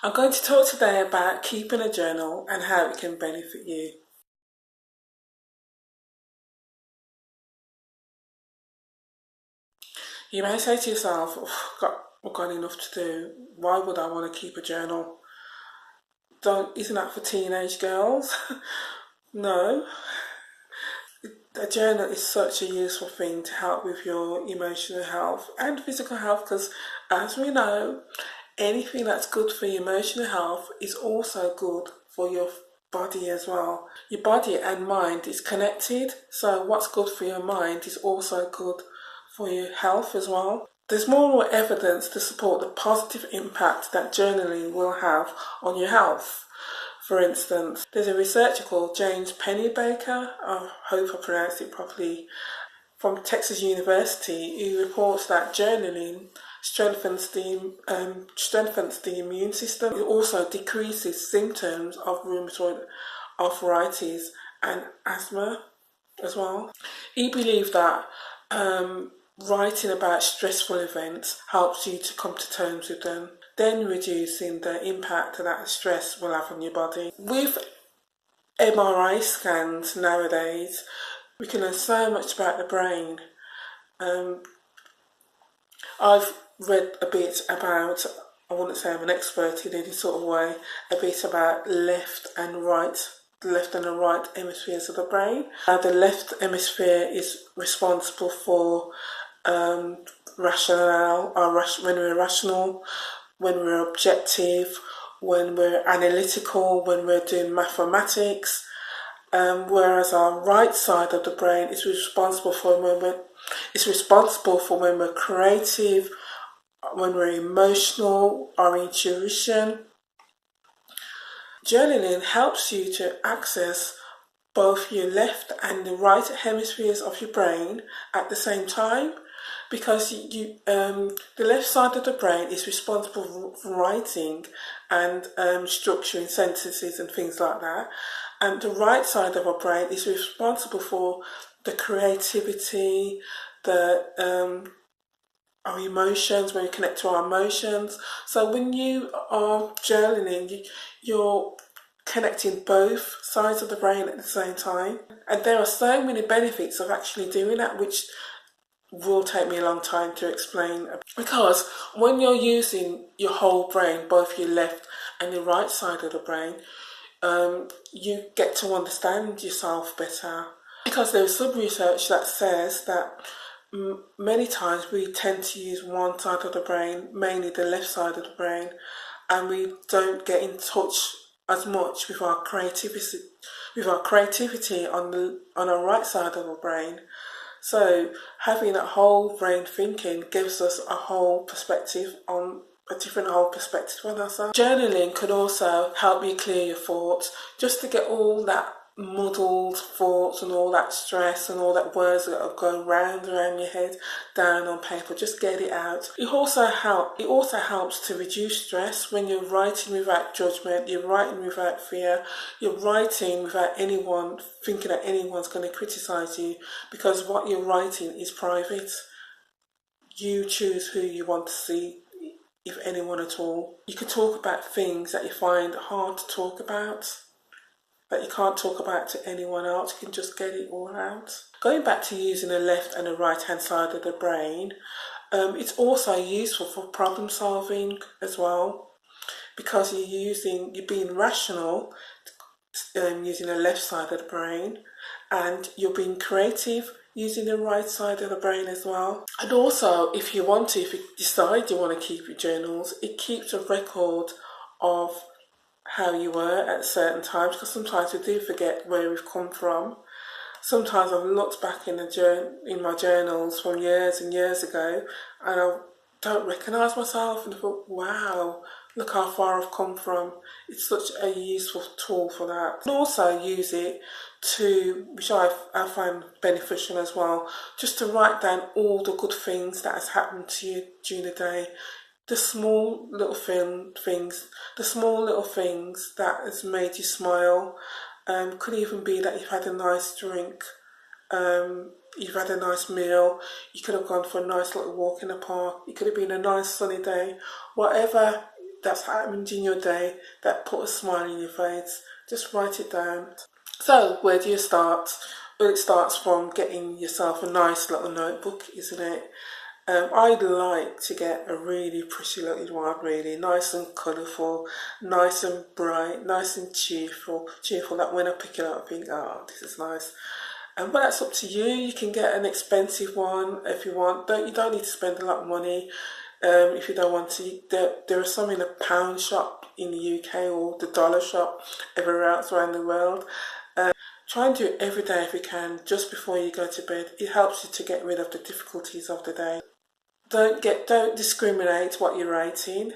I'm going to talk today about keeping a journal and how it can benefit you. You may say to yourself, I've got enough to do. Why would I want to keep a journal? Isn't that for teenage girls? No. A journal is such a useful thing to help with your emotional health and physical health because, as we know, anything that's good for your emotional health is also good for your body as well. Your body and mind is connected, so what's good for your mind is also good for your health as well. There's more and more evidence to support the positive impact that journaling will have on your health. For instance, there's a researcher called James Pennebaker, I hope I pronounced it properly, from Texas University, who reports that journaling strengthens the immune system. It also decreases symptoms of rheumatoid arthritis and asthma as well. He believed that writing about stressful events helps you to come to terms with them, then reducing the impact that stress will have on your body. With MRI scans nowadays, we can learn so much about the brain. I've read a bit about, I wouldn't say I'm an expert in any sort of way, a bit about the left and the right hemispheres of the brain. The left hemisphere is responsible for rationale, when we're rational, when we're objective, when we're analytical, when we're doing mathematics, whereas our right side of the brain is responsible for when we're creative, when we're emotional, our intuition. Journaling helps you to access both your left and the right hemispheres of your brain at the same time, because the left side of the brain is responsible for writing and structuring sentences and things like that, and the right side of our brain is responsible for the creativity, our emotions, when we connect to our emotions. So when you are journaling, you're connecting both sides of the brain at the same time. And there are so many benefits of actually doing that, which will take me a long time to explain. Because when you're using your whole brain, both your left and your right side of the brain, you get to understand yourself better. Because there's some research that says that many times we tend to use one side of the brain, mainly the left side of the brain, and we don't get in touch as much with our creativity on our right side of our brain. So having a whole brain thinking gives us a different whole perspective on ourselves. Journaling could also help you clear your thoughts, just to get all that muddled thoughts and all that stress and all that words that are going round around your head down on paper. Just get it out. It also helps to reduce stress when you're writing without judgment, you're writing without fear, you're writing without anyone thinking that anyone's going to criticize you, because what you're writing is private. You choose who you want to see, if anyone at all. You can talk about things that you find hard to talk about, that you can't talk about to anyone else. You can just get it all out. Going back to using the left and the right hand side of the brain, it's also useful for problem solving as well, because you're being rational using the left side of the brain, and you're being creative using the right side of the brain as well. And also, if you decide you want to keep your journals, it keeps a record of how you were at certain times, because sometimes we do forget where we've come from. Sometimes I've looked back in my journals from years and years ago, and I don't recognise myself, and I thought, wow, look how far I've come from. It's such a useful tool for that. And also use it which I find beneficial as well, just to write down all the good things that has happened to you during the day. The small little things that has made you smile. Could even be that you've had a nice drink, you've had a nice meal, you could have gone for a nice little walk in the park, it could have been a nice sunny day. Whatever that's happened in your day that put a smile on your face. Just write it down. So where do you start? Well, it starts from getting yourself a nice little notebook, isn't it? I'd like to get a really pretty little one, really nice and colourful, nice and bright, nice and cheerful, that when I pick it up I think, oh, this is nice. But that's up to you. You can get an expensive one if you want. You don't need to spend a lot of money if you don't want to. There are some in a pound shop in the UK or the dollar shop everywhere else around the world. Try and do it every day if you can, just before you go to bed. It helps you to get rid of the difficulties of the day. Don't discriminate what you're writing.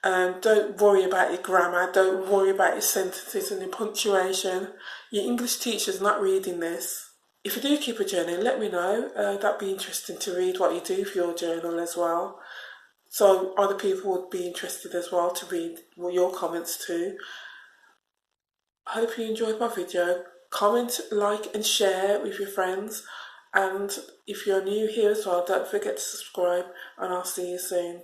Don't worry about your grammar. Don't worry about your sentences and your punctuation. Your English teacher's not reading this. If you do keep a journal, let me know. That'd be interesting to read what you do for your journal as well. So other people would be interested as well to read your comments too. I hope you enjoyed my video. Comment, like and share with your friends. And if you're new here as well, don't forget to subscribe, and I'll see you soon.